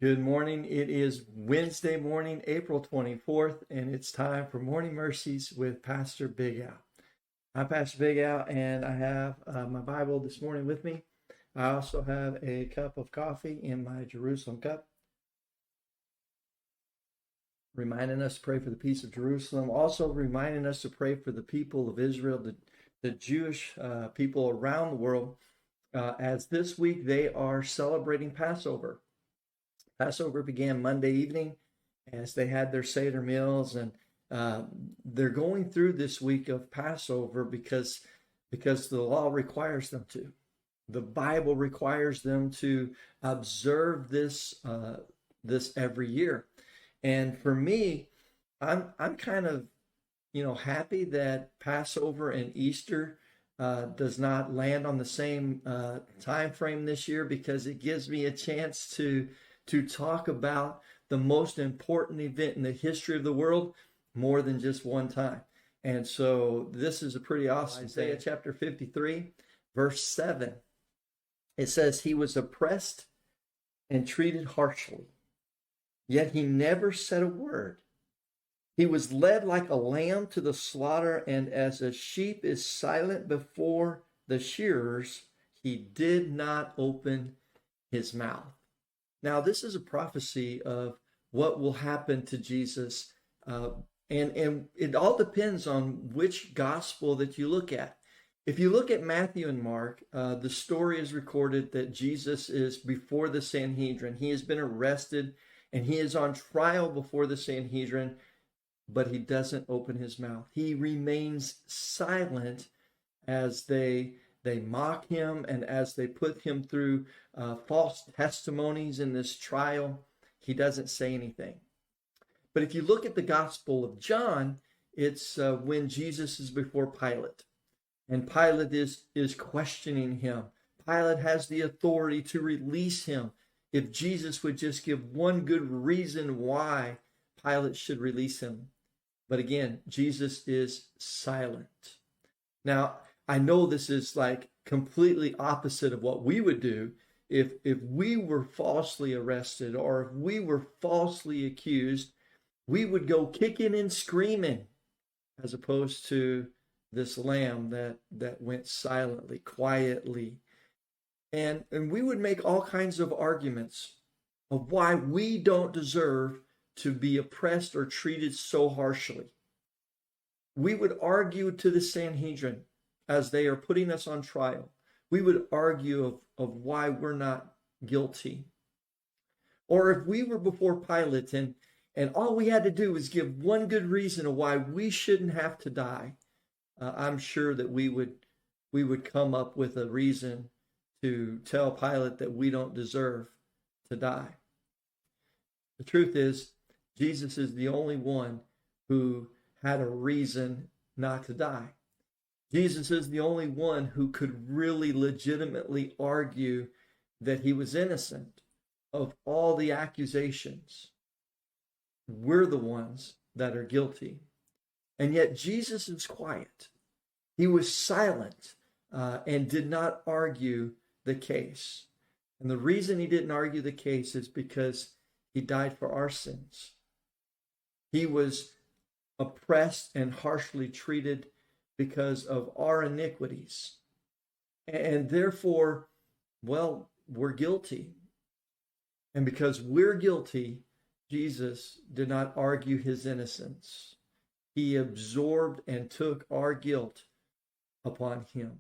Good morning. It is Wednesday morning, April 24th, and it's time for Morning Mercies with Pastor Big Al. I'm Pastor Big Al, and I have my Bible this morning with me. I also have a cup of coffee in my Jerusalem cup, reminding us to pray for the peace of Jerusalem, also reminding us to pray for the people of Israel, the Jewish people around the world, as this week they are celebrating Passover. Passover began Monday evening as they had their Seder meals, and they're going through this week of Passover because the law requires them to. The Bible requires them to observe this every year. And for me, I'm kind of happy that Passover and Easter does not land on the same time frame this year, because it gives me a chance to talk about the most important event in the history of the world more than just one time. And so this is a pretty awesome Isaiah chapter 53, verse 7. It says, "He was oppressed and treated harshly, yet he never said a word. He was led like a lamb to the slaughter, and as a sheep is silent before the shearers, he did not open his mouth." Now, this is a prophecy of what will happen to Jesus, and it all depends on which gospel that you look at. If you look at Matthew and Mark, the story is recorded that Jesus is before the Sanhedrin. He has been arrested, and he is on trial before the Sanhedrin, but he doesn't open his mouth. He remains silent as they mock him, and as they put him through false testimonies in this trial, he doesn't say anything. But if you look at the Gospel of John, it's when Jesus is before Pilate, and Pilate is questioning him. Pilate has the authority to release him if Jesus would just give one good reason why Pilate should release him. But again, Jesus is silent. Now, I know this is like completely opposite of what we would do if we were falsely arrested, or if we were falsely accused. We would go kicking and screaming, as opposed to this lamb that went silently, quietly. And we would make all kinds of arguments of why we don't deserve to be oppressed or treated so harshly. We would argue to the Sanhedrin as they are putting us on trial. We would argue of why we're not guilty. Or if we were before Pilate and all we had to do was give one good reason of why we shouldn't have to die, I'm sure that we would come up with a reason to tell Pilate that we don't deserve to die. The truth is, Jesus is the only one who had a reason not to die. Jesus is the only one who could really legitimately argue that he was innocent of all the accusations. We're the ones that are guilty. And yet Jesus is quiet. He was silent and did not argue the case. And the reason he didn't argue the case is because he died for our sins. He was oppressed and harshly treated because of our iniquities. And therefore, we're guilty. And because we're guilty, Jesus did not argue his innocence. He absorbed and took our guilt upon him.